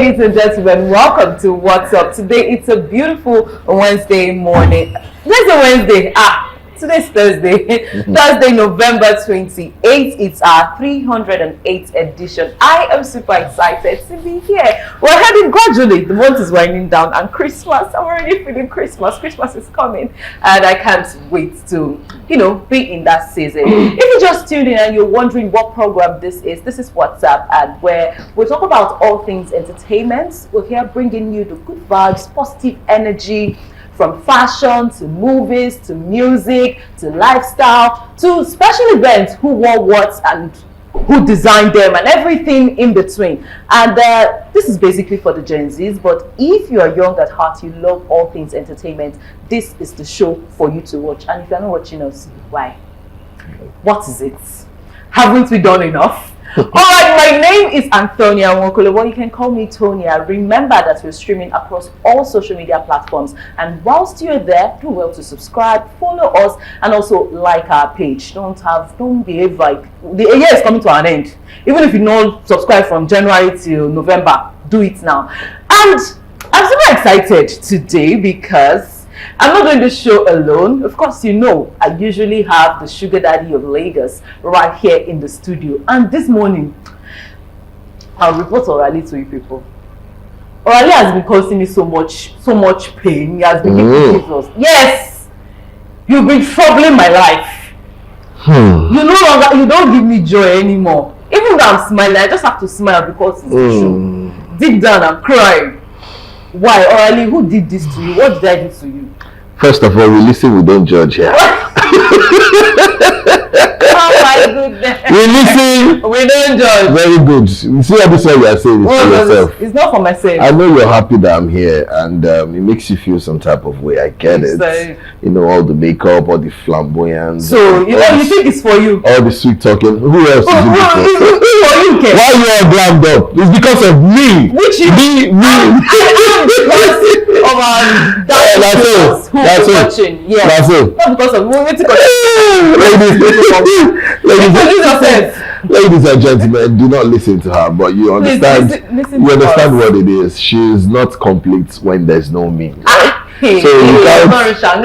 Ladies and gentlemen, welcome to What's Up. Today it's a beautiful Wednesday morning. Today's a Wednesday. Today's Thursday. Thursday, November 28th. It's our 308th edition. I am super excited to be here. We're heading gradually. The month is winding down and Christmas. I'm already feeling Christmas. Christmas is coming and I can't wait to, be in that season. If you just tuned in and you're wondering what program this is Whatzup, and where we talk about all things entertainment. We're here bringing you the good vibes, positive energy, from fashion to movies to music to lifestyle to special events, who wore what and who designed them and everything in between. And this is basically for the Gen Zs, but if you are young at heart, you love all things entertainment, this is the show for you to watch. And if you're not watching us, why? What is it? Haven't we done enough? Alright, my name is Antonia Nwokolo. Well, you can call me Tonia. Remember that we're streaming across all social media platforms, and whilst you're there, do well to subscribe, follow us, and also like our page. Don't behave like the year is coming to an end. Even if you don't subscribe from January till November, do it now. And I'm super excited today because I'm not doing this show alone. Of course, I usually have the sugar daddy of Lagos right here in the studio. And this morning, I'll report Orali to you people. Orali has been causing me so much pain. He has been giving Jesus. Yes! You've been troubling my life. You don't give me joy anymore. Even though I'm smiling, I just have to smile because it's the show. Deep down, I'm crying. Why, Orali, who did this to you? What did I do to you? First of all, we listen, we don't judge here. Oh my goodness. We listen, we don't judge. Very good. You see how this one you are saying is for yourself. It's not for myself. I know you're happy that I'm here, and it makes you feel some type of way. I get it. All the makeup, all the flamboyance. So, you think it's for you? All the sweet talking. Who else is it for? Okay. Why you all glammed up? It's because of me. Which is me. Because of that's it. Watching. Yeah. That's it. Not because of Ladies and gentlemen, do not listen to her, but you understand. Listen you understand what it is. She is not complete when there's no me. Hey, so you can't. I'm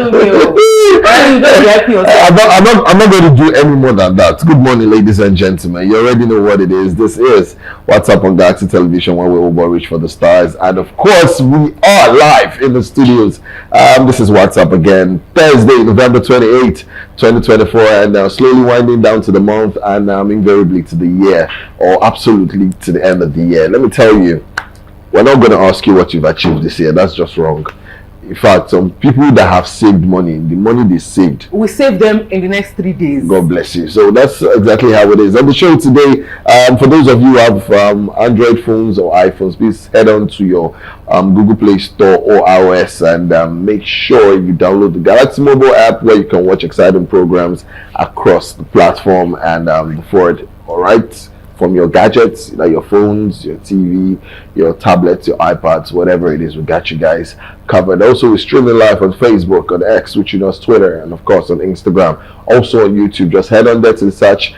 not going to do any more than that. Good morning, ladies and gentlemen. You already know what it is. This is What's Up on Galaxy Television, where we over reach for the stars, and of course, we are live in the studios. This is What's Up again, Thursday, November 28th, 2024, and slowly winding down to the month, and invariably to the year, or absolutely to the end of the year. Let me tell you, we're not going to ask you what you've achieved this year. That's just wrong. In fact, some people that have saved money, the money they saved, we save them in the next 3 days. God bless you. So that's exactly how it is. On the show today, for those of you who have Android phones or iPhones, please head on to your Google Play Store or iOS and make sure you download the Galaxy mobile app, where you can watch exciting programs across the platform and forward. All right. From your gadgets, your phones, your TV, your tablets, your iPads, whatever it is, we got you guys covered. Also, we're streaming live on Facebook, on X, which is Twitter, and of course on Instagram. Also on YouTube. Just head on there to the search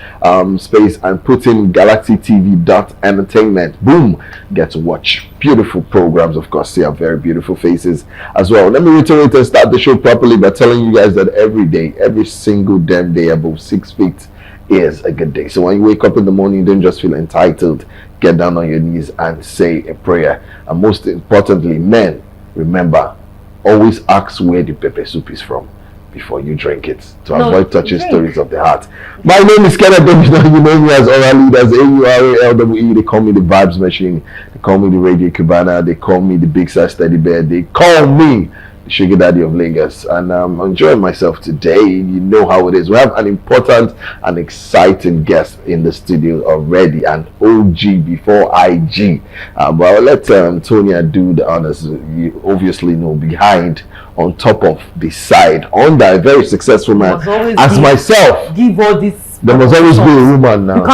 space and put in galaxytv.entertainment. Boom! Get to watch beautiful programs. Of course, see our very beautiful faces as well. Let me reiterate and start the show properly by telling you guys that every day, every single damn day above 6 feet is a good day. So when you wake up in the morning, don't just feel entitled. Get down on your knees and say a prayer. And most importantly, men, remember, always ask where the pepper soup is from before you drink it, to avoid touching stories of the heart. My name is Kenneth David. You know me as Orali. That's AURALWE. They call me the Vibes Machine. They call me the Radio Cubana. They call me the Big Size Teddy Bear. They call me Sugar Daddy of Lagos, and I'm enjoying myself today. You know how it is. We have an important and exciting guest in the studio already, an OG before IG. But I'll let Tonia do the honors. You obviously know, behind, on top of, beside, under a very successful man as myself. Give all this. There must always be a woman now.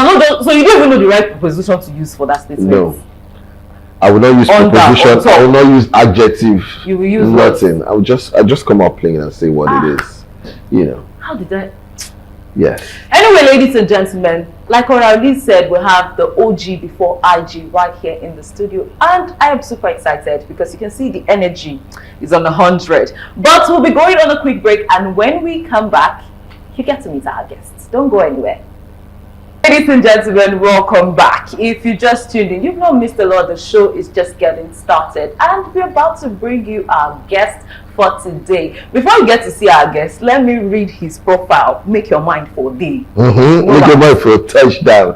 So you don't even know the right preposition to use for that statement. No. I will not use preposition. I will not use adjective. You will use nothing. What? I just come out plain and say what it is. How did I? Yes. Anyway, ladies and gentlemen, like Orali said, we have the OG before IG right here in the studio, and I am super excited because you can see the energy is on 100. But we'll be going on a quick break, and when we come back, you get to meet our guests. Don't go anywhere. Ladies and gentlemen, welcome back. If you just tuned in, you've not missed a lot. The show is just getting started, and we're about to bring you our guest for today. Before you get to see our guest, let me read his profile. Make your mind for day. Make your mind for a touchdown.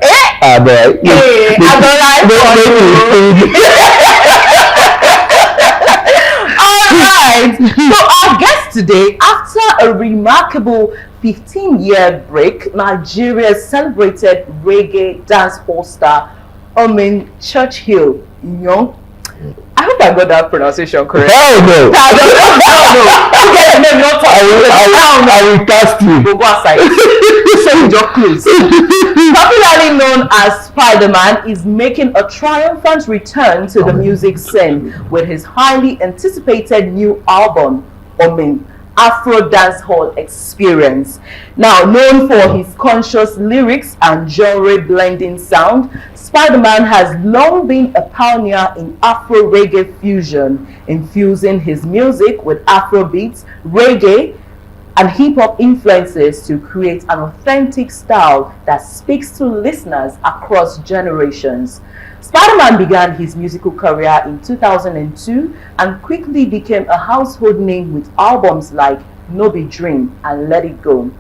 Alright, so our guest today, after a remarkable 15-year break, Nigeria's celebrated reggae dancehall star, Churchill Young. I hope I got that pronunciation correct. Hell no. I will cast you. Go outside. So your clothes. Popularly known as Spydaman, is making a triumphant return to the music scene with his highly anticipated new album, Afro Dancehall Experience. Now known for his conscious lyrics and genre blending sound, Spydaman has long been a pioneer in Afro reggae fusion, infusing his music with Afro beats, reggae, and hip-hop influences to create an authentic style that speaks to listeners across generations. Spydaman began his musical career in 2002 and quickly became a household name with albums like No Be Dream and Let It Go,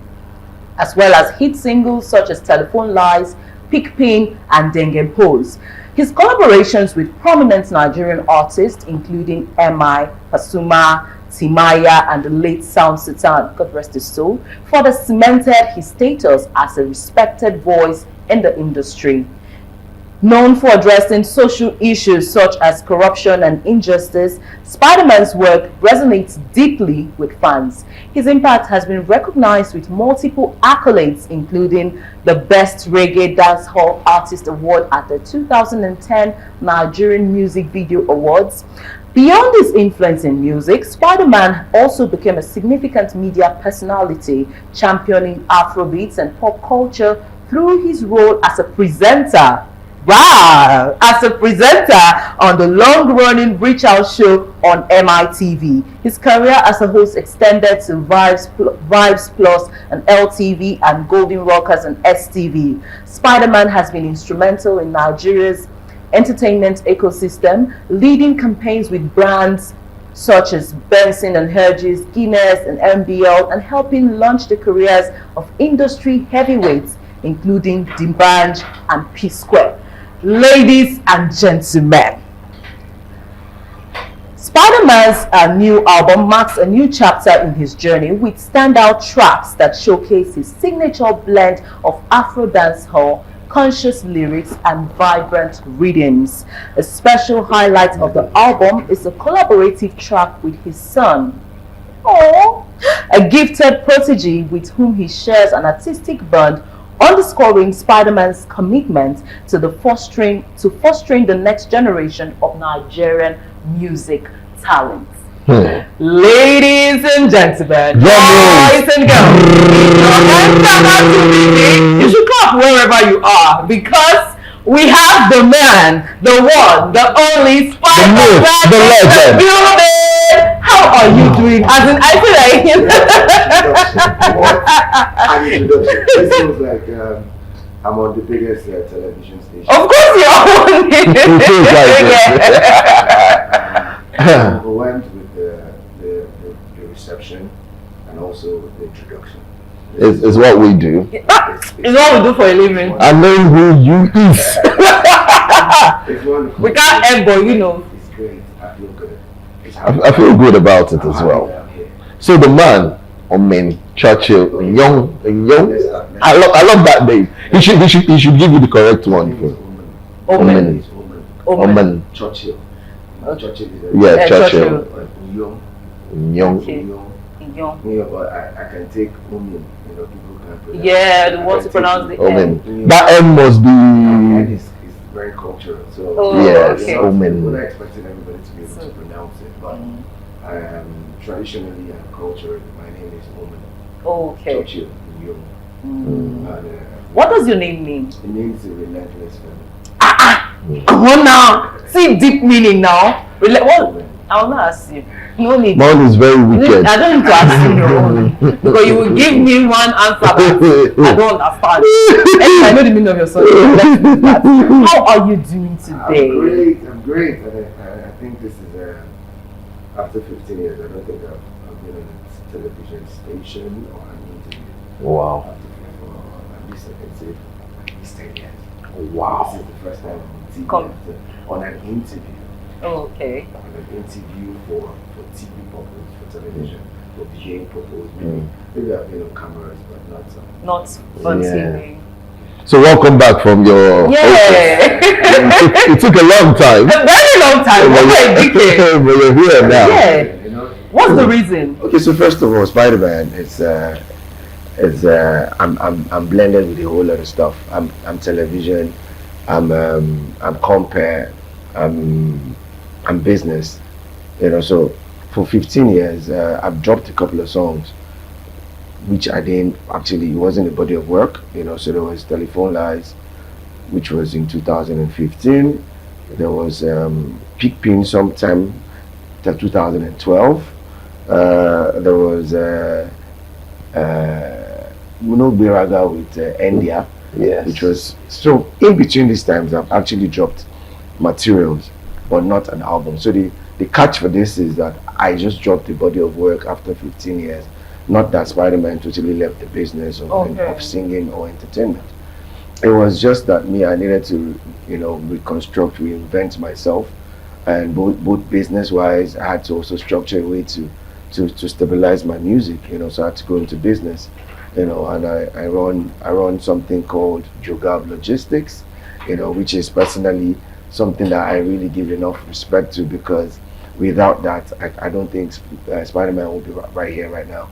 as well as hit singles such as Telephone Lies, Pick Pin, and Dengue Pose. His collaborations with prominent Nigerian artists including M.I, Pasuma, Timaya, and the late Sound Sultan, God rest his soul, further cemented his status as a respected voice in the industry. Known for addressing social issues such as corruption and injustice, Spydaman's work resonates deeply with fans. His impact has been recognized with multiple accolades, including the Best Reggae Dancehall Artist Award at the 2010 Nigerian Music Video Awards. Beyond his influence in music, Spydaman also became a significant media personality, championing Afrobeats and pop culture through his role as a presenter. Wow! As a presenter on the long-running Reach Out show on MITV. His career as a host extended to Vibes Plus and LTV and Golden Rockers and STV. Spydaman has been instrumental in Nigeria's entertainment ecosystem, leading campaigns with brands such as Benson and Hedges, Guinness and MBL, and helping launch the careers of industry heavyweights including D'banj and P-Square. Ladies and gentlemen, Spydaman's new album marks a new chapter in his journey with standout tracks that showcase his signature blend of Afro dancehall, conscious lyrics, and vibrant rhythms. A special highlight of the album is a collaborative track with his son, a gifted protege with whom he shares an artistic bond, underscoring Spydaman's commitment to fostering the next generation of Nigerian music talent. Ladies and gentlemen, boys and girls, you should clap wherever you are because we have the man, the one, the only Spydaman, the legend. How are you doing? As in, I feel like this feels like I'm on the biggest television station. Of course you are on it. I'm overwhelmed with the reception and also the introduction. It's what we do. It's what we do for a living. I know who you is. It's wonderful. We can't but you know. It's great. I feel good. I feel good about it as well. So the man, Churchill, young. I love that name. He should give you the correct one. Omen. Churchill. Churchill. Yeah, Churchill. Young. But I can take Omen. People can pronounce. Yeah, the ones to pronounce the Omen. M. That M must be. And it's very cultural. So yes, okay. Omen. We're not expecting everybody to be able to pronounce it, but traditionally and culturally, my name is Omen. Okay. Churchill. And, What does your name mean? it means a relentless family. Come on now. See deep meaning now. What? I will not ask you. No need. Mine is very wicked. I don't need to ask you your own. Because you will give me one answer that I don't understand. Anyway, I know the meaning of your song. Let's do that. How are you doing today? I'm great. And I think this is, after 15 years, I don't think I've been on a television station or an interview. Wow. At least I can say at least 10 years. Wow. This is the first time on TV on an interview. Oh, okay. On an interview for TV purpose, for television, for viewing purpose. Maybe I've been on cameras, but not on Yeah. TV. So welcome back from your it took a long time. A very long time. Over a decade. But you're here now. Yeah. you know. What's the reason? Okay, so first of all, Spydaman is I'm blended with a whole lot of stuff. I'm television, I'm compare, I'm business. You know, so for 15 years, I've dropped a couple of songs, which I didn't actually. It wasn't a body of work. You know, so there was Telephone Lies, which was in 2015. There was Peak Pin sometime till 2012. There was Muno Biraga with India, which was so. In between these times, I've actually dropped materials, but not an album. So the catch for this is that I just dropped a body of work after 15 years. Not that Spydaman totally left the business of singing or entertainment. It was just that I needed to, reconstruct, reinvent myself, and both business-wise, I had to also structure a way to stabilize my music. So I had to go into business. And I run something called Jogab Logistics, which is personally something that I really give enough respect to, because without that, I don't think Spydaman will be right here right now.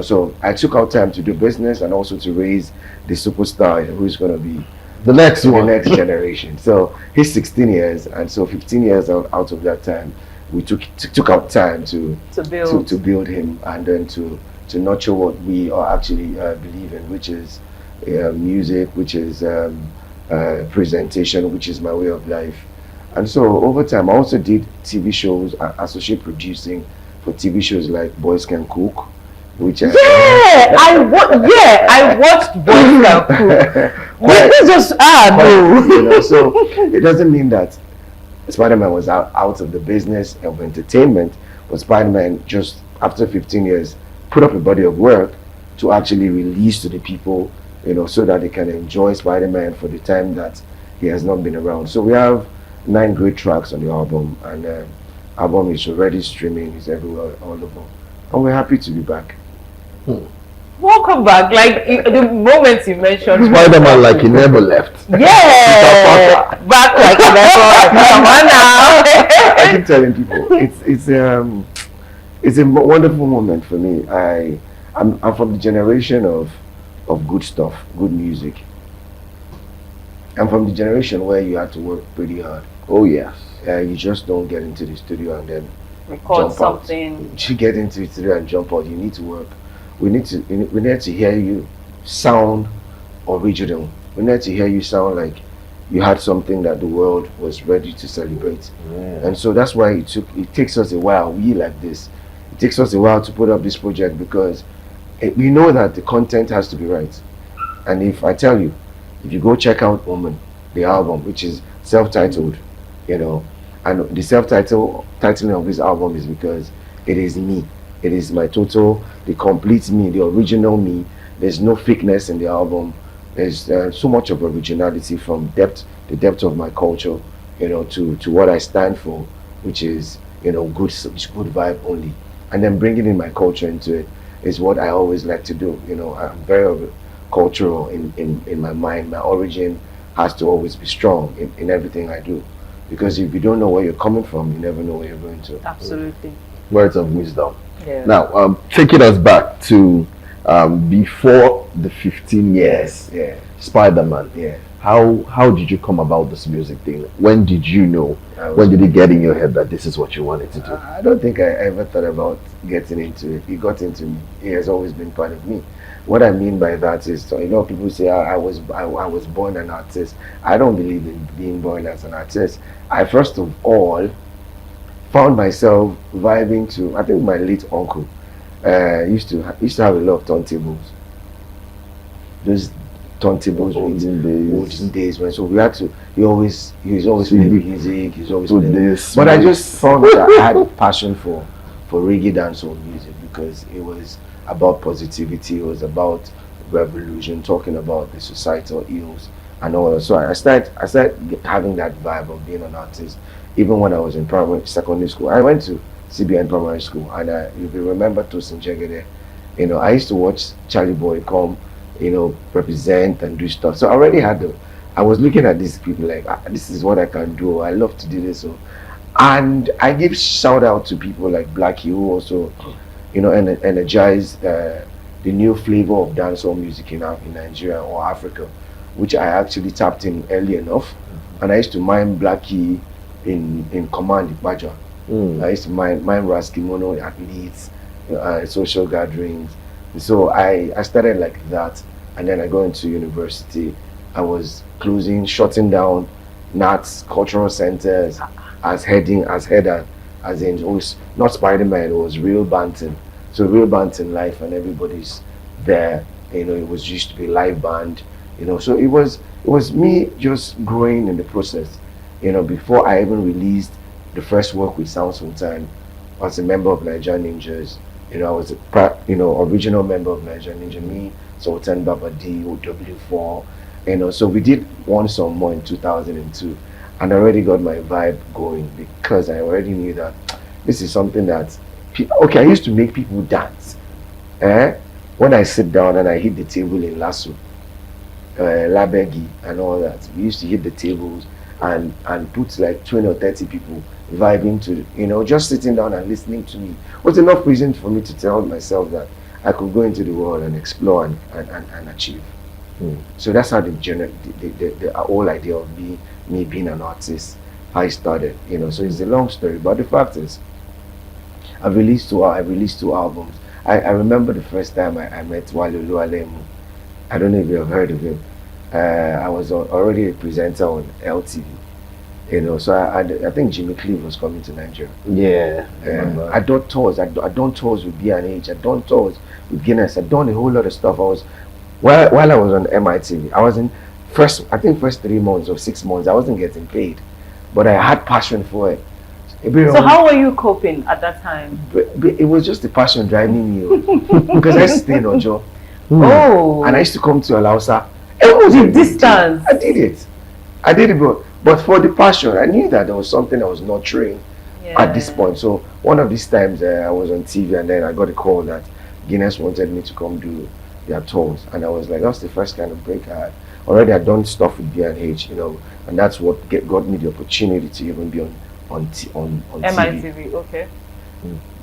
So I took out time to do business and also to raise the superstar who's going to be the next generation. So he's 16 years, and so 15 years out of that time, we took out time to build him, and then to nurture what we are actually believe in, which is music, which is presentation, which is my way of life. And so over time, I also did TV shows, associate producing for TV shows like Boys Can Cook, which I watched Boys Can Cook. This just no. So it doesn't mean that Spydaman was out of the business of entertainment, but Spydaman just after 15 years put up a body of work to actually release to the people, so that they can enjoy Spydaman for the time that he has not been around. So we have 9 great tracks on the album, and the album is already streaming, is everywhere, all over, and we're happy to be back. Welcome back. Like the moment you mentioned Spydaman, like he never left. Yeah, back like he never left. Come on now. I keep telling people it's a wonderful moment for me. I'm from the generation of good stuff, good music. I'm from the generation where you had to work pretty hard. Oh yes. You just don't get into the studio and then record jump something. Out. You get into the studio and jump out. You need to work. We need to hear you sound original. We need to hear you sound like you had something that the world was ready to celebrate. Yeah. And so that's why it takes us a while. We like this. It takes us a while to put up this project, because we know that the content has to be right. And if I tell you, if you go check out Woman, the album, which is self-titled, and the titling of this album is because it is me. It is my total, the complete me, the original me. There's no fakeness in the album. There's so much of originality, from the depth of my culture, to what I stand for, which is, good vibe only. And then bringing in my culture into it is what I always like to do. I'm very cultural in my mind. My origin has to always be strong in everything I do, because if you don't know where you're coming from, you never know where you're going to. Absolutely. Words of wisdom. Yeah. Now, taking us back to before the 15 years, Yeah. Spydaman. Yeah. How did you come about this music thing? When did you know? I was- When did it get in your head that this is what you wanted to do? I don't think I ever thought about getting into it. It got into me. It has always been part of me. What I mean by that is, so, people say I was born an artist. I don't believe in being born as an artist. I first of all found myself vibing to, I think my late uncle used to have a lot of turntables. Those turntables olden days when, so we had to, he was always playing music, he's always playing this, but I just found that I had a passion for reggae dancehall music because it was about positivity, it was about revolution, talking about the societal ills and all that. So I started having that vibe of being an artist. Even when I was in secondary school, I went to CBN primary school, and if you remember Tosin Jegede, I used to watch Charlie Boy come, represent and do stuff. So I already had I was looking at these people like, this is what I can do. I love to do this. So, and I give shout out to people like Blackie who also, energized the new flavor of dancehall music in Nigeria or Africa, which I actually tapped in early enough. And I used to mime Blackie in Command Ipaja. I used to mime Raskimono at Leeds, social gatherings. And so I started like that, and then I go into university. I was shutting down NATS cultural centers as header, as in it was not Spydaman, it was Real Banton. So Real Banton life, and everybody's there. It was used to be live band. So it was me just growing in the process. Before I even released the first work with Sounds from Time, I was a member of Nigerian Ninjas. I was a original member of Nigerian Ninja, me, Sultan Babadi, OW4. So we did one song more in 2002, and I already got my vibe going because I already knew that this is something that I used to make people dance. When I sit down and I hit the table in Lasso, Labegi and all that, we used to hit the tables and put like 20 or 30 people vibing to, just sitting down and listening to me was enough reason for me to tell myself that I could go into the world and explore and achieve. So that's how the whole idea of me being an artist, how it started. So it's a long story, but the fact is, I released two albums. I remember the first time I met Walulu Alemu. I don't know if you have heard of him. I was already a presenter on LTV. So I think Jimmy Cleve was coming to Nigeria. Yeah. I done tours. I done tours with B&H. I done tours with Guinness. I done a whole lot of stuff. While I was on MITV, I was in first 3 months or 6 months, I wasn't getting paid, but I had passion for it. So how were you coping at that time? It was just the passion driving me because I used to stay in Ojo. Oh. And I used to come to Alausa. The distance. I did it, but for the passion, I knew that there was something I was not trained at this point. So one of these times I was on TV, and then I got a call that Guinness wanted me to come do their tours, and I was like, that's the first kind of break I had. Already I'd done stuff with B&H, and that's what got me the opportunity to even be on TV. MITV, okay.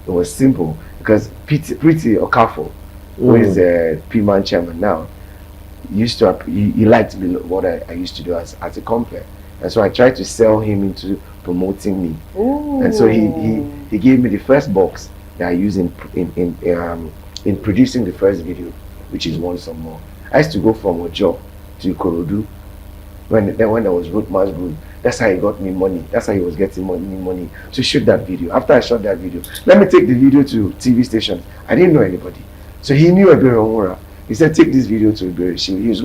It was simple because Pretty Okafor, who is the P-Man chairman now, he liked what I used to do as a compere, and so I tried to sell him into promoting me. Ooh. And so he gave me the first box that I used in producing the first video, which is One Some More. I used to go from Ojo to Ikorodu when there was Road March Group. That's how he got me money. That's how he was getting money to shoot that video. After I shot that video, let me take the video to TV stations. I didn't know anybody, so he knew Ebere Omura. He said, take this video to Ebere. She's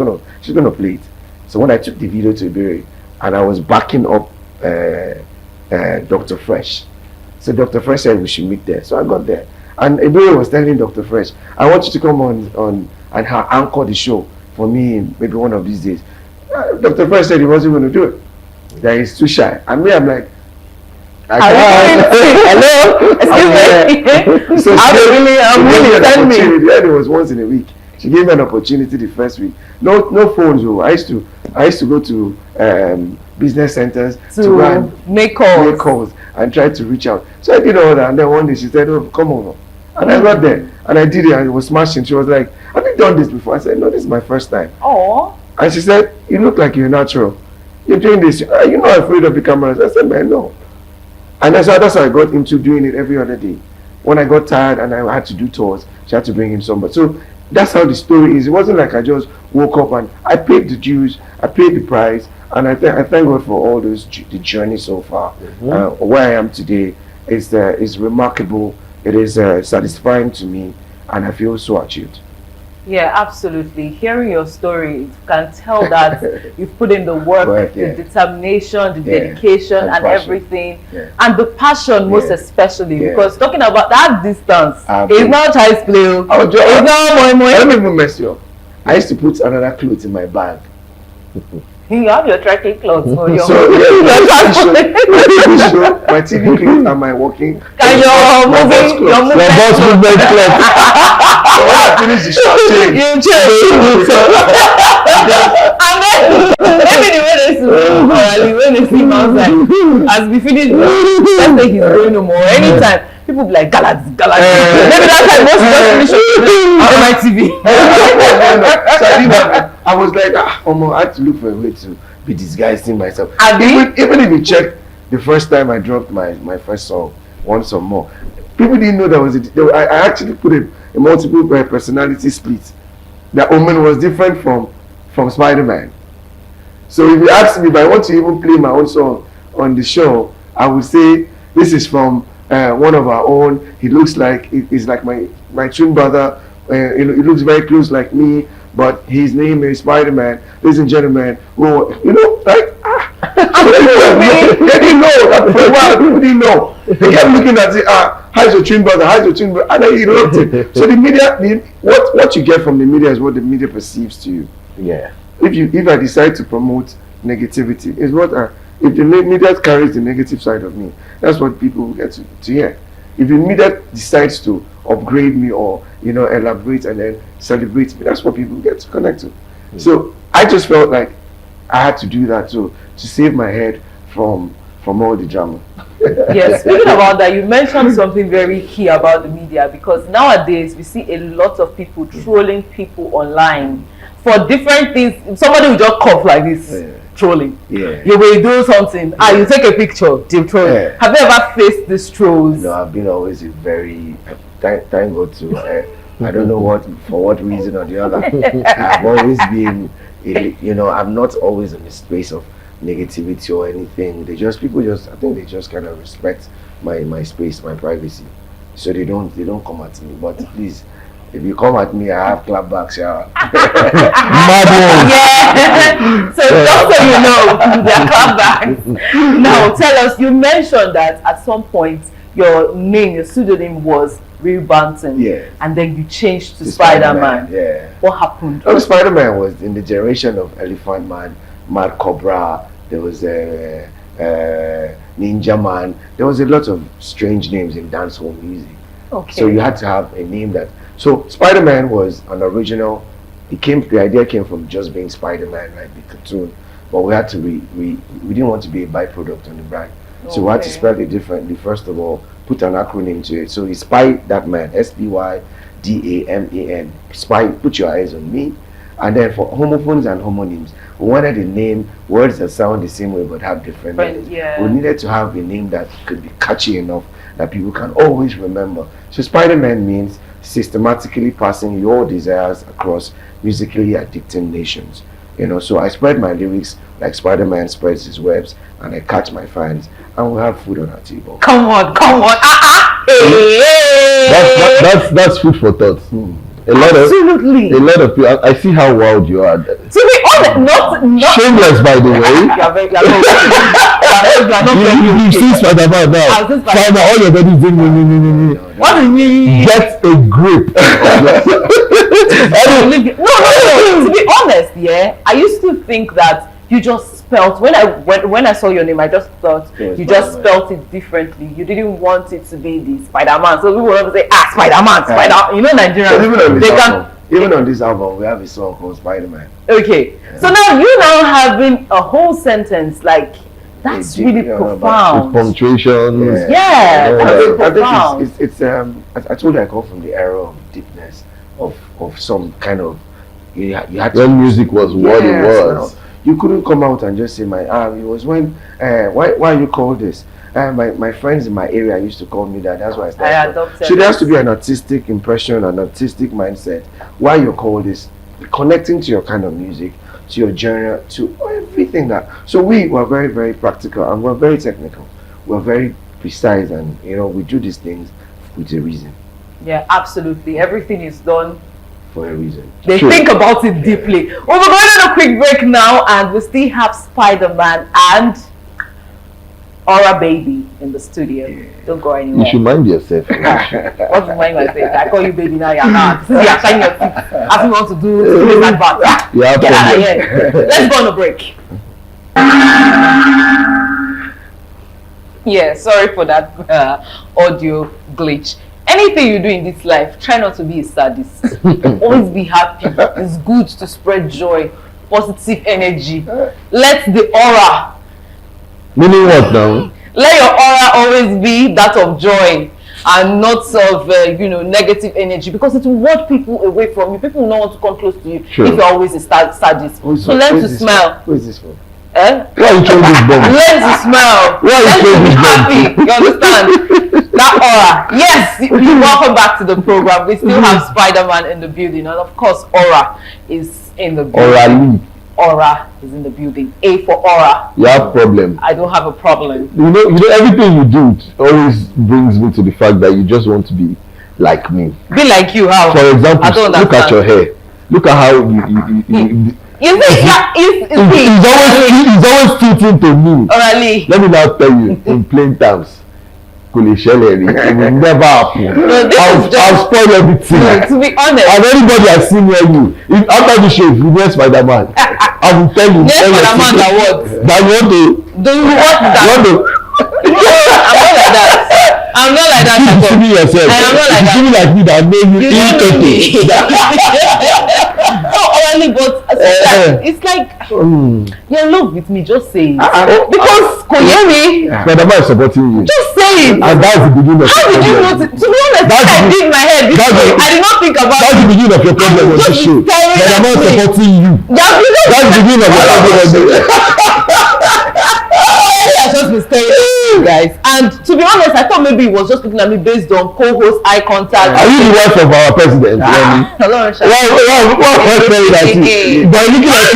gonna play it. So when I took the video to Ebere, and I was backing up Dr. Fresh, so Dr. Fresh said we should meet there. So I got there, and Ebere was telling Dr. Fresh, I want you to come on and anchor the show for me maybe one of these days. Dr. Fresh said he wasn't going to do it. That he's too shy. And me, I'm like, hello, excuse me. So I'm really send me. Yeah, it was once in a week. She gave me an opportunity the first week. No phones. I used to go to business centers to make calls and try to reach out. So I did all that, and then one day she said, "Oh, come over," and I got there. And I did it, and it was smashing. She was like, have you done this before? I said, no, this is my first time. Oh. And she said, you look like you're natural. You're doing this. You're not afraid of the cameras. I said, man, no. And that's how I got into doing it every other day. When I got tired and I had to do tours, she had to bring in somebody. So that's how the story is. It wasn't like I just woke up and I paid the dues, I paid the price, and I thank God for all those the journey so far. Where I am today is remarkable. It is satisfying to me, and I feel so achieved. Yeah, absolutely. Hearing your story, you can tell that you've put in the work, the determination, the dedication, and everything, and the passion most especially. Because talking about that distance, it's not child's play. It's not more. I don't even mess you up. I used to put another clothes in my bag. You have your trekking clothes for your so my TV clothes and my walking. And your movement clothes. So when I finish the short change, you change. And then maybe the way they see outside, as we finish, let's say he's going no more. Anytime people be like galas. Maybe that time most on my TV. So I was like, I had to look for a way to be disguising myself. Even if you check the first time I dropped my first song, Once or More, people didn't know that was it. I actually put a multiple personality split. That Omen was different from Spydaman. So if you ask me if I want to even play my own song on the show, I would say this is from one of our own. He looks like he's like my twin brother. He looks very close like me, but his name is Spydaman. Ladies and gentlemen, well, like they didn't know that for a while. People didn't know. They kept looking at it. How's your twin brother? How's your twin brother? And then he loved it. So the media, what you get from the media is what the media perceives to you. Yeah. If I decide to promote negativity, is what if the media carries the negative side of me, that's what people will get to hear. If the media decides to upgrade me or elaborate and then celebrate me, that's what people get to connect to. So I just felt like I had to do that to save my head from all the drama. Yes, speaking about that, you mentioned something very key about the media, because nowadays we see a lot of people trolling people online for different things. Somebody will just cough like this, trolling. Yeah. You will do something, you take a picture, they troll. Yeah. Have you ever faced these trolls? No, I've been always a very thank God to I don't know for what reason or the other. I've always been I'm not always in the space of negativity or anything. I think they just kind of respect my space, my privacy. So they don't come at me. But please, if you come at me, I have clapbacks, yeah. Yeah. So just so you know, they're clapbacks. Now tell us, you mentioned that at some point your pseudonym was Real Banton. Yeah. And then you changed to Spydaman. Yeah. What happened? Oh, Spydaman was in the generation of Elephant Man, Mad Cobra. There was Ninja Man. There was a lot of strange names in dancehall music. Okay. So you had to have a name that. So Spydaman was an original. The idea came from just being Spydaman, like the cartoon. But we had to we didn't want to be a byproduct on the brand. So we had to spell it differently. First of all, put an acronym to it. So it's Spydaman, Spydaman. Spy, put your eyes on me. And then for homophones and homonyms, we wanted a name, words that sound the same way but have different meanings. We needed to have a name that could be catchy enough that people can always remember. So Spydaman means systematically passing your desires across musically addicting nations. So I spread my lyrics like Spydaman spreads his webs, and I catch my fans, and we have food on our table. Come on. That's food for thought. A lot of people. I see how wild you are. To be honest, not shameless, by the way. You see Spydaman now. Find out all your bodies doing. What do you mean? Get a grip. No. To be honest, I used to think that you just spelt when I saw your name, I just thought you just spelt it differently. You didn't want it to be the Spydaman. So people would say, Spydaman, Nigerians. Even on this album, we have a song called Spydaman. Okay. So now you having a whole sentence like That's deep, really you know, profound. With punctuations. Yeah, all that's that. really I profound. think it's I told you I come from the era of deepness, of some kind of you had to When music was what it Yes, was. now, you couldn't come out and just say it was when why you call this my friends in my area used to call me that. That's why I I started. adopted So there has it. to be an artistic impression, an artistic mindset. Why you call this, connecting to your kind of music, to your genre, to everything that. So we were very, very practical and we're very technical. We're very precise, and we do these things with a reason, Yeah, absolutely. Everything is done. for a reason. They True. think about it deeply. Well, we're going on a quick break now, and we still have Spydaman and Aura Baby in the studio. Don't go You anywhere. should mind yourself. What's the mind myself? I call you baby now, you're not. Since you're shining your teeth, ask me what to do to do that back. You have Get out of problems. here. Let's go on a break. Yeah, sorry for that audio glitch. Anything you do in this life, try not to be a sadist. Always be happy. It's good to spread joy, positive energy. Let the aura, Meaning what now? let your aura always be that of joy and not of negative energy, because it will ward people away from you. People will not want to come close to you Sure. if you're always a sadist. So learn to smile. Who is this for? Eh? Why you change this bomb? Learn to smile. Why Learn you to be change happy. You understand? That aura. Yes, welcome back to the program. We still have Spydaman in the building, and of course, Aura is in the building. Orally. Aura is in the building. A for Aura. You have problem. I don't have a problem. You know everything you do always brings me to the fact that you just want to be like me. Be like you, how? For example, I don't look at understand. your hair. Look at how you You see, it's always fitting to me. Orally. Let me now tell you in plain terms. Kò lè ṣẹlẹ̀ rí. It will never happen. No, this is just- I'll spoil everything. No, to be honest. And anybody I see near you, if after the show, if you wear Spydaman, I will tell you. Yes, tell your Spydaman, secret. that what? That you want to. Do you want that? You want to. I'm not like that. I'm not like that. Keep at all. deceiving yourself. I am not like If that. you like me, that know you. You don't know me. No, only, but it's like you're in love with me. Just say it. Because Koyemi, Spydaman is supporting you. just say it. And that's the beginning of How your did you problem. know? To be honest, That's I the- did my head. This that's way. the- I did not think about That's the it. beginning of your problem on just this show. staring at Spydaman me. supporting you. Yeah, you know, That's the beginning of your problem on this. I just been staring at you guys. And to be honest, I thought maybe it was just looking at me based on co-host eye contact. Are you the wife of our president? Remy? Hello, Risha. Why staring at you? By looking at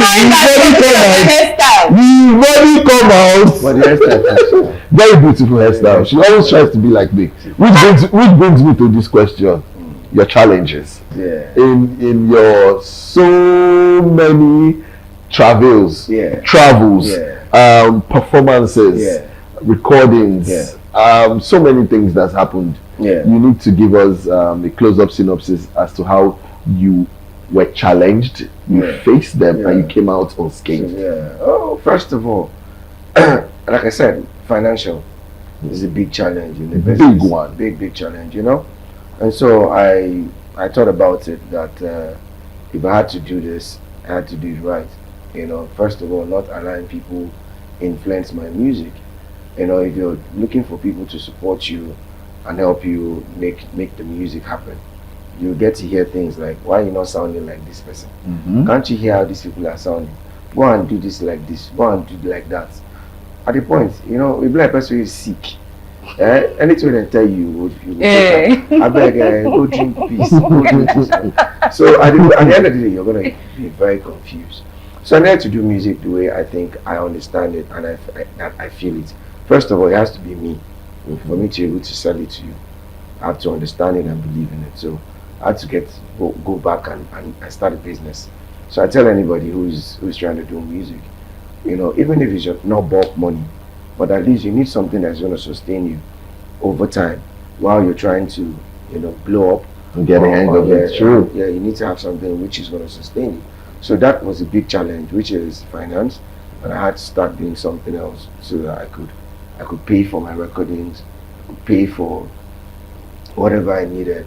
you, you very come out. But the hairstyle. Very beautiful hairstyle. She always tries to be like me. Which brings me to this question. Your challenges. Yeah. In your so many travels, performances, recordings, so many things that's happened. Yeah. You need to give us a close-up synopsis as to how you were challenged, you faced them, and you came out unscathed. Yeah. Oh, first of all, like I said, financial is a big challenge in the business. Big one. Big challenge, And so I thought about it that if I had to do this, I had to do it right. First of all, not allowing people influence my music. If you're looking for people to support you and help you make the music happen, you get to hear things like, why are you not sounding like this person? Can't you hear how these people are sounding? Go and do this like this, go and do it like that. At the point, if like person is sick, anything they tell you, I beg, go drink peace, go drink peace. So at the end of the day, you're going to be very confused. So I need to do music the way I think I understand it and I feel it. First of all, it has to be me. For me to be able to sell it to you, I have to understand it and believe in it. So I had to go back and start a business. So I tell anybody who's trying to do music, even if it's just not bulk money, but at least you need something that's going to sustain you over time while you're trying to, blow up. And get a hang of it. True. Yeah, you need to have something which is going to sustain you. So that was a big challenge, which is finance, and I had to start doing something else so that I could pay for my recordings, pay for whatever I needed,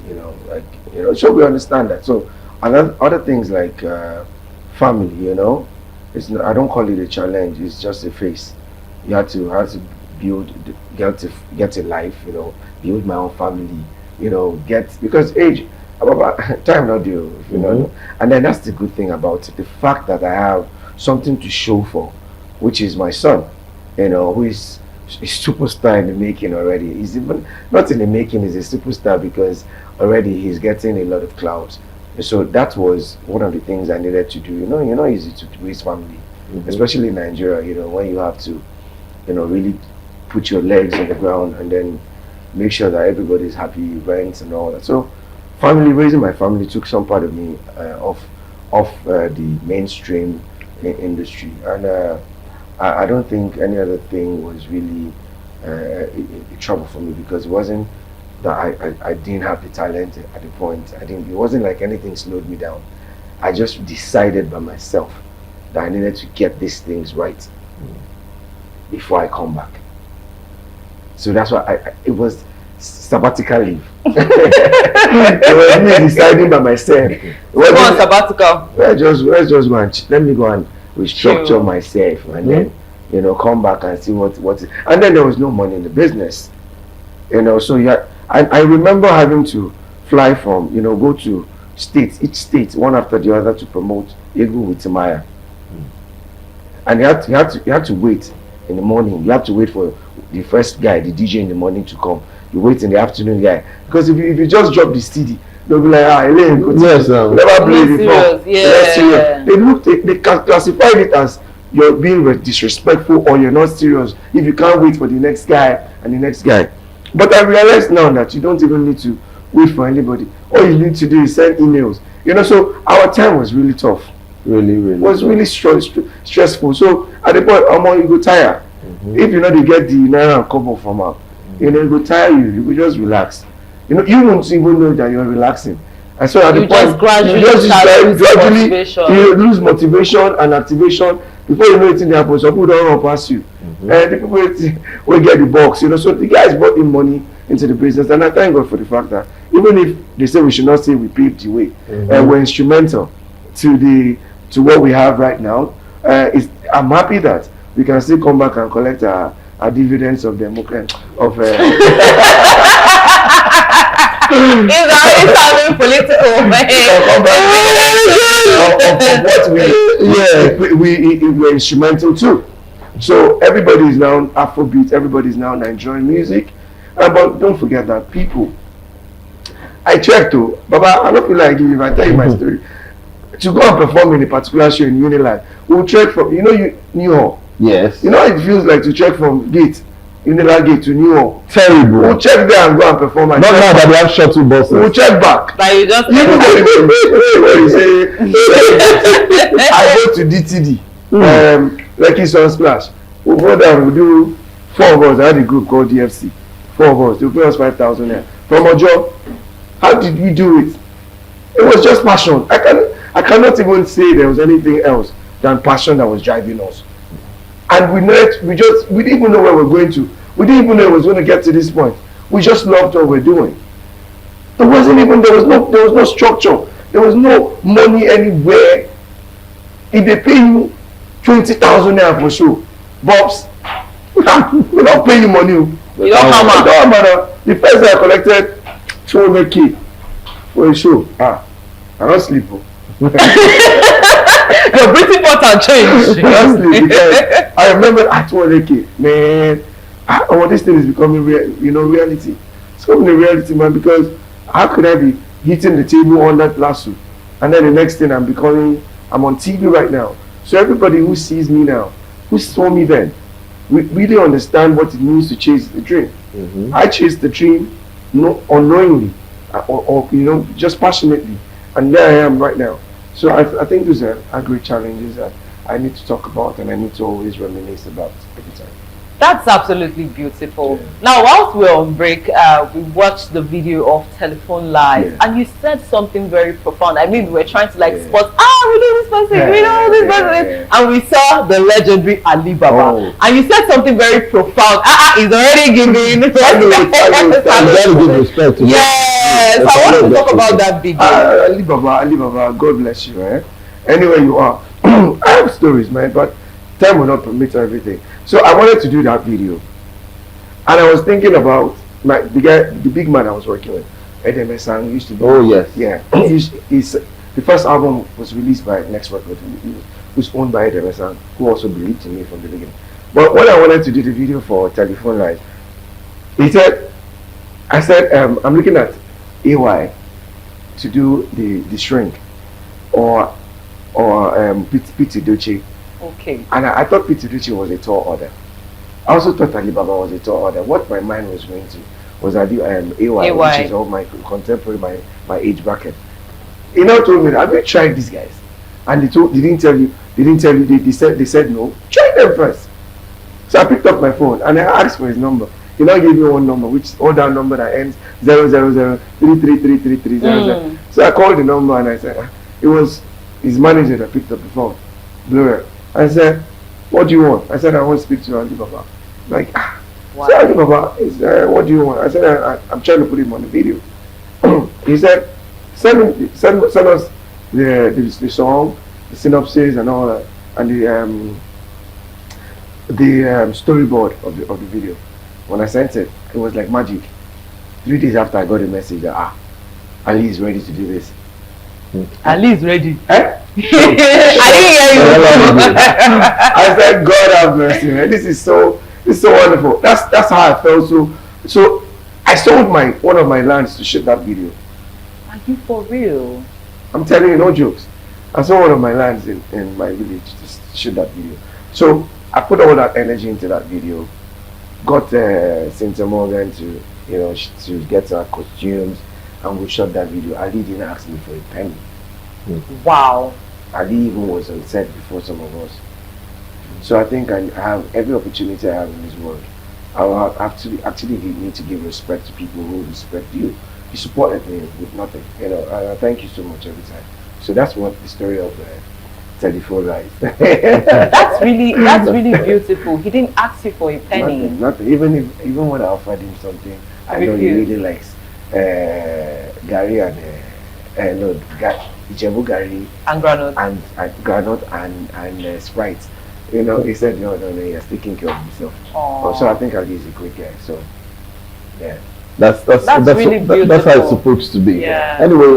so we understand that. So other things like family, I don't call it a challenge, it's just a phase. you had to build, get a life, build my own family, because age, time not deal, and then that's the good thing about it, the fact that I have something to show for, which is my son, who is a superstar in the making already. He's even not in the making, he's a superstar because already he's getting a lot of clout. So that was one of the things I needed to do. Easy to raise family, especially in Nigeria, when you have to, really put your legs on the ground and then make sure that everybody's happy, rents and all that. So raising my family took some part of me off the mainstream industry. And I don't think any other thing was really a trouble for me, because it wasn't that I didn't have the talent at the point. It wasn't like anything slowed me down. I just decided by myself that I needed to get these things right before I come back. So that's why it was sabbatical leave. It was me deciding by myself. Go on sabbatical. Let's just go and let me go and restructure myself, and then come back and see what and then there was no money in the business. So yeah, I remember having to fly from, go to each state, one after the other, to promote Egu with Timaya. And you had to wait in the morning. You have to wait for the first guy, the DJ in the morning, to come. You wait in the afternoon guy. Because if you just drop the CD, they'll be like, Elaine, yes, never played before. Yeah. They classified it as you're being disrespectful or you're not serious if you can't wait for the next guy and the next guy. But I realize now that you don't even need to wait for anybody. All you need to do is send emails. So our time was really tough. Really was really stressful. So at the point, you go tire. If they get the naira and kobo from up, it go tire you. You go just relax. You won't even know that you're relaxing. And so at the point, gradually you lose motivation and activation. Before you know it, in the happens, some people don't run past you. And the people will get the box. So the guys brought in money into the business, and I thank God for the fact that even if they say we should not say we paved the way, we're instrumental to what we have right now. I'm happy that we can still come back and collect our dividends of democracy. It's sounding political, man. We're instrumental too. So everybody is now Afrobeat, everybody is now Nigerian music. But don't forget that people. I checked too, Baba, I don't feel like if I tell you my story. To go and perform in a particular show in Unilag, we'll check from, New Hall. Yes. It feels like to check from Unilag Gate to New Hall. Terrible. We'll check there and go and perform. Not now that we have shuttle buses. We'll check back. But you just I go to DTD, Lucky Sun Splash. We'll go down, we'll do 4 of us. I had a group called DFC. 4 of us, they'll pay us 5,000 there. From Ojo, how did we do it? It was just passion. I cannot even say there was anything else than passion that was driving us. And we didn't even know where we're going to. We didn't even know it was going to get to this point. We just loved what we're doing. There was no structure. There was no money anywhere. If they pay you 20,000 naira for show, Bobs, we don't pay you money. We don't matter. The first day I collected 200k for a show. I don't sleep. Your breathing pattern changed. Honestly, because I remember at 200k, man. This thing is becoming reality. It's becoming a reality, man. Because how could I be hitting the table on that lasso, and then the next thing I'm on TV right now. So everybody who sees me now, who saw me then, we really understand what it means to chase the dream. I chased the dream, unknowingly, or just passionately, and there I am right now. So I think those are great challenges that I need to talk about, and I need to always reminisce about every time. That's absolutely beautiful. Yeah. Now, whilst we're on break, we watched the video of Telephone Live, and you said something very profound. I mean, we were trying to spot, we know this person, we know this person, and we saw the legendary Ali Baba, and you said something very profound. He's already giving. Yes, I want to talk about that video. Ali Baba, God bless you. Anywhere you are, I have stories, man, but time will not permit everything. So I wanted to do that video, and I was thinking about the big man I was working with, Edeme Sang, used to be. Oh yes. Yeah, the first album was released by Next Record, who's owned by Edeme Sang, who also believed in me from the beginning. But when I wanted to do the video for Telephone Live, I said, I'm looking at AY to do the shrink, or Pete Doche. Okay. And I thought Pete Doche was a tall order. I also thought Alibaba was a tall order. What my mind was going to was I do AY, which is all my contemporary, my age bracket. He now told me, have you tried these guys? And they didn't tell you. They said no. Try them first. So I picked up my phone and I asked for his number. He now gave me one number, which all that number that ends 00033333300. So I called the number and I said, it was his manager that picked up the phone, Blur. I said, what do you want? I said, I want to speak to Alibaba. Like, wow. So Alibaba, what do you want? I said, I'm trying to put him on the video. He said, send us the song, the synopsis and all that, and the storyboard of the video. When I sent it, it was like magic. 3 days after I got a message that Ali is ready to do this. Ali is ready. Eh? I didn't hear you. I said, God have mercy, man. This is so wonderful. That's how I felt. So I sold one of my lands to shoot that video. Are you for real? I'm telling you, no jokes. I sold one of my lands in my village to shoot that video. So I put all that energy into that video. Got Cynthia Morgan to get her costumes, and we shot that video. Ali didn't ask me for a penny. Wow. Ali even was on set before some of us. So I think I have every opportunity I have in this world. I actually need to give respect to people who respect you. You supported me with nothing, thank you so much every time. So that's what the story of Telephone Live. That's really beautiful. He didn't ask you for a penny. Nothing. Even when I offered him something, I know he really likes Gary and Ijebu Gary and granite and Sprite. He said no, he's taking care of himself. So I think Ali is a great guy. So yeah. That's really beautiful. That's how it's supposed to be. Yeah. Anyway,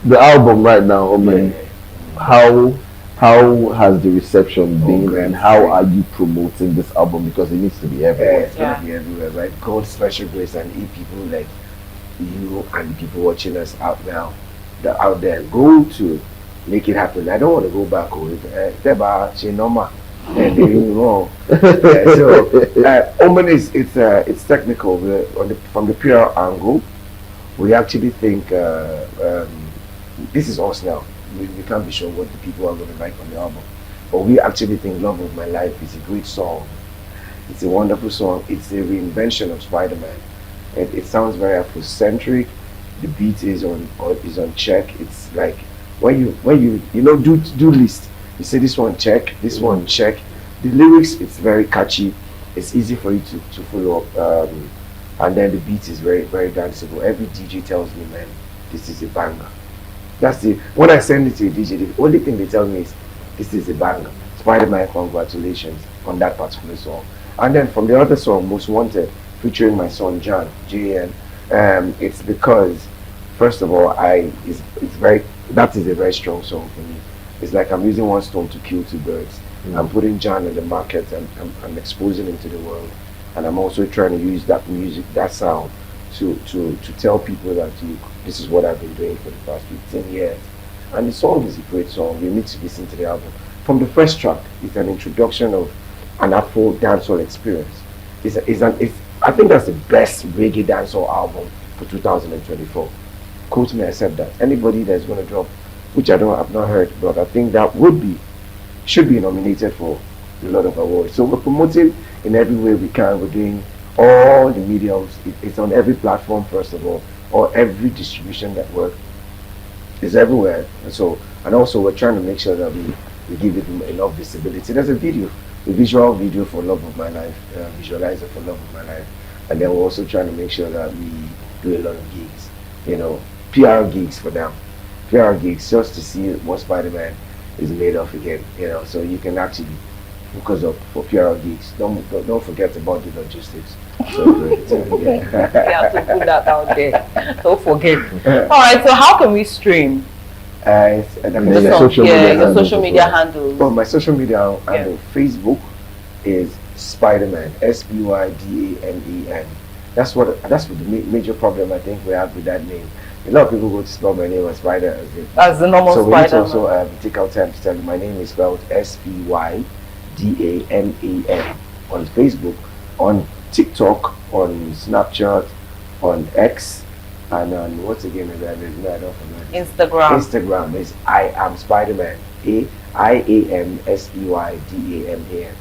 the album right now, how has the reception been, and how are you promoting this album, because it needs to be everywhere? It's gonna be everywhere, right? God's special grace, and if people like you and the people watching us out now, that out there, go to make it happen. I don't want to go back Omen it's technical. From the PR angle, we actually think this is us now. We can't be sure what the people are going to like on the album, but we actually think "Love of My Life" is a great song. It's a wonderful song. It's a reinvention of Spydaman. It sounds very Afrocentric. The beat is on check. It's like when you do list. You say this one check, this one check. The lyrics, it's very catchy. It's easy for you to follow up, and then the beat is very, very danceable. Every DJ tells me, man, this is a banger. When I send it to a DJ, the only thing they tell me is this is a banger. Spydaman, congratulations on that particular song. And then from the other song, Most Wanted, featuring my son John, J.N., it's because, first of all, that is a very strong song for me. It's like I'm using one stone to kill two birds. I'm putting John in the market, and I'm exposing him to the world. And I'm also trying to use that music, that sound, to tell people that this is what I've been doing for the past 15 years. And the song is a great song. You need to listen to the album. From the first track, it's an introduction of an Afro dancehall experience. I think that's the best reggae dancehall album for 2024. Quote me, I said that. Anybody that's going to drop, which I've not heard, but I think that should be nominated for a lot of awards. So we're promoting in every way we can. We're doing all the mediums. It's on every platform, first of all, or every distribution network. It's everywhere. And also we're trying to make sure that we give it enough visibility. There's a visual video for Love of My Life, visualizer for Love of My Life. And then we're also trying to make sure that we do a lot of gigs, PR gigs for them. PR gigs just to see what Spydaman is made of again, so you can actually focus up for PR gigs. Don't forget about the logistics. So great. You have to put that out there. Don't forget. All right. So how can we stream? Your Your social media handles. Oh, my social media handle, Facebook is Spydaman, Spydaman. That's the major problem I think we have with that name. A lot of people go to spell my name as Spider as the normal so we need to Spider-Man. also take our time to tell you my name is spelled Spydaman on Facebook, on TikTok, on Snapchat, on X, and on what's again? I don't forget. Instagram is I am Spydaman. AIAMSEYDAMAN.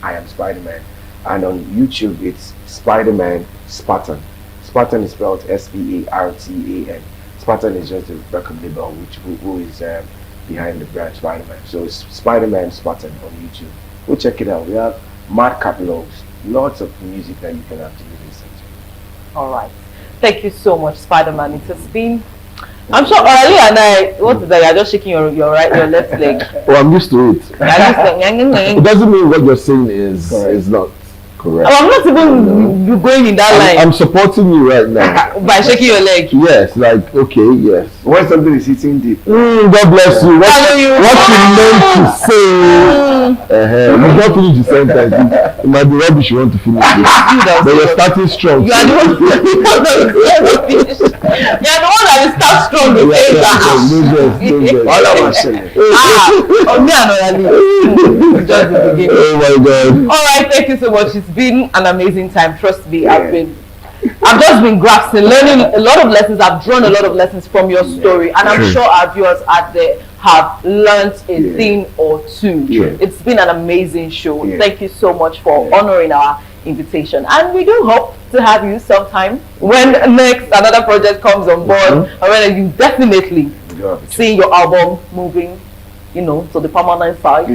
I am Spydaman. And on YouTube it's Spydaman Spartan. Spartan is spelled Spartan. Spartan is just the record label who is behind the brand Spydaman. So it's Spydaman Spartan on YouTube. Go check it out. We have mad catalogs, lots of music that you can actually listen to. All right. Thank you so much, Spider-Man. It has been. I'm sure earlier and you're just shaking your left leg. Well, I'm used to it. It doesn't mean what you're saying is not correct. I'm not even going in that line. I'm supporting you right now. By shaking your leg. Yes, like okay, yes. When something is hitting deep. God bless you. What you meant to say? You don't finish the sentence. It might be rubbish you want to finish it. But you're starting strong. You are the one that will start strong. Oh my God. All right, thank you so much. It's been an amazing time. Trust me, I've just been grasping, learning a lot of lessons. I've drawn a lot of lessons from your story, and I'm sure our viewers out there have learned a thing or two. It's been an amazing show. Thank you so much for honoring our invitation, and we do hope to have you sometime when next another project comes on board, and when you definitely see your album moving, to the permanent side,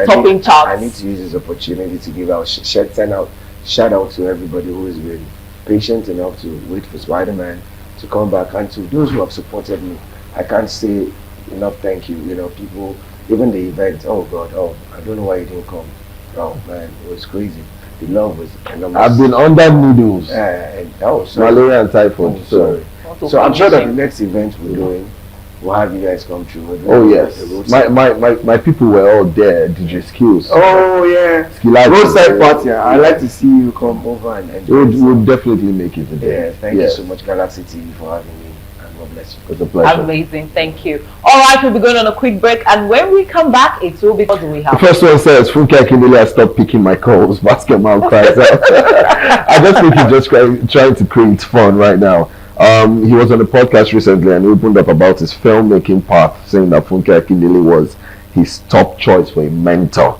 topping charts. I need to use this opportunity to give out shout out to everybody who has been patient enough to wait for Spydaman to come back, and to those who have supported me. I can't say enough thank you. People, even the event, oh God, I don't know why you didn't come. Oh man, it was crazy. The love was enormous. I've been under noodles. Malaria and typhoid. So I'm sure that the next event we're doing, we'll have you guys come through. Oh yes, my people were all there. DJ Skills. Oh yeah, roadside party. I'd like to see you come over and we'll definitely make it today. Thank you so much, Galaxy TV, for having me. God bless you. It's a pleasure. Amazing, thank you. All right, we'll be going on a quick break, and when we come back, it will be what do we have? The first one says, Funke Akindele has stopped picking my calls. Basketball cries out. I just think he's just trying to create fun right now. He was on a podcast recently and he opened up about his filmmaking path, saying that Funke Akindele was his top choice for a mentor.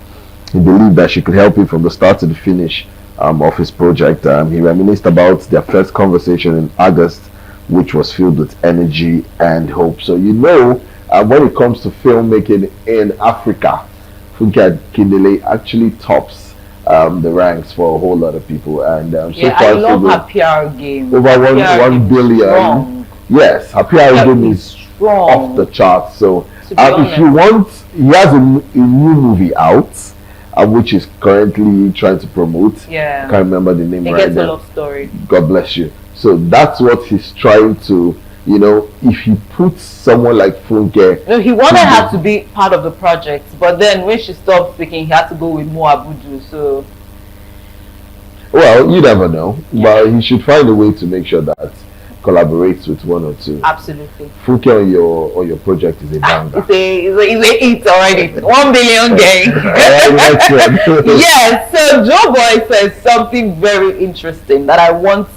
He believed that she could help him from the start to the finish of his project. He reminisced about their first conversation in August, which was filled with energy and hope. So when it comes to filmmaking in Africa, Funke Akindele actually tops the ranks for a whole lot of people. And so far, I love her PR game. Over 1 billion. Yes, her PR game is off the charts. So if you want, he has a new movie out, which is currently trying to promote. I can't remember the name right now. A love story. God bless you. So that's what he's trying to, if he puts someone like Funke. No, he wanted her to be part of the project, but then when she stopped speaking, he had to go with Mo Abudu. So, well, you never know, but he should find a way to make sure that collaborates with one or two. Absolutely. Funke on your project is a banger. It's a hit already. 1 billion gang. Yes. So Joe Boy says something very interesting that I wanted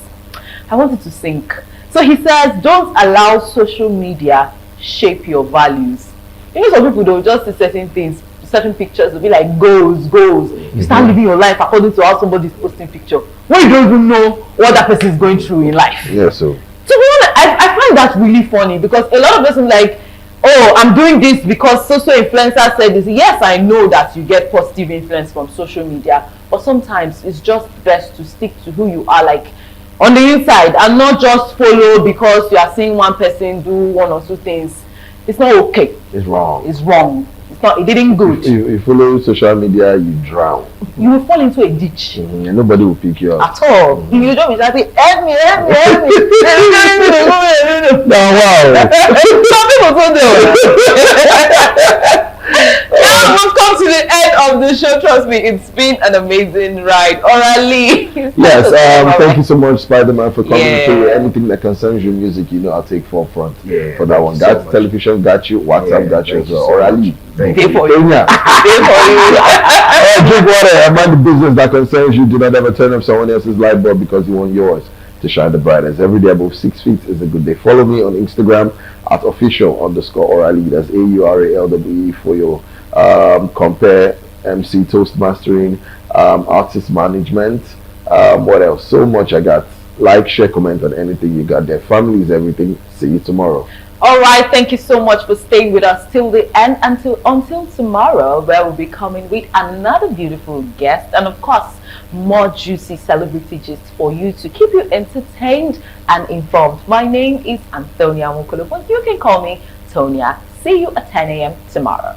to sync. So he says, don't allow social media shape your values. Some people don't just see certain things, certain pictures will be like goals. You start living your life according to how somebody's posting picture. When you don't even know what that person is going through in life. Yeah, so I find that really funny, because a lot of us are like, oh, I'm doing this because social influencer said this. Yes, I know that you get positive influence from social media, but sometimes it's just best to stick to who you are, like on the inside, and not just follow because you are seeing one person do one or two things. It's not okay. It's wrong. It's wrong. it didn't good. If you follow social media, you drown. You will fall into a ditch. And nobody will pick you up. At all. You don't be shouting, help me, help me, help me. Now, wow. Some people don't know. Now we've come to the end of the show. Trust me, it's been an amazing ride. Orally. Yes, thank you so much, Spydaman, for coming Yeah. through. Anything that concerns your music, you know, I'll take forefront Yeah, for that thank one. you so That's much. television, got you. WhatsApp, got you thank as you well. so Orally. much. Thank Pay you. for you. Kenya. Pay for you. Drink water and mind the business that concerns you. Do not ever turn off someone else's light bulb because you want yours to shine the brightest. Every day above 6 feet is a good day. Follow me on Instagram at official_Orally. That's AURALWE for your compare MC toast mastering, artist management. What else? So much I got. Like, share, comment on anything you got there. Family is everything. See you tomorrow. All right, thank you so much for staying with us till the end, until tomorrow, where we'll be coming with another beautiful guest, and of course more juicy celebrity gist for you to keep you entertained and informed. My name is Antonia Mukolo, but you can call me Tonia. See you at 10 a.m. tomorrow.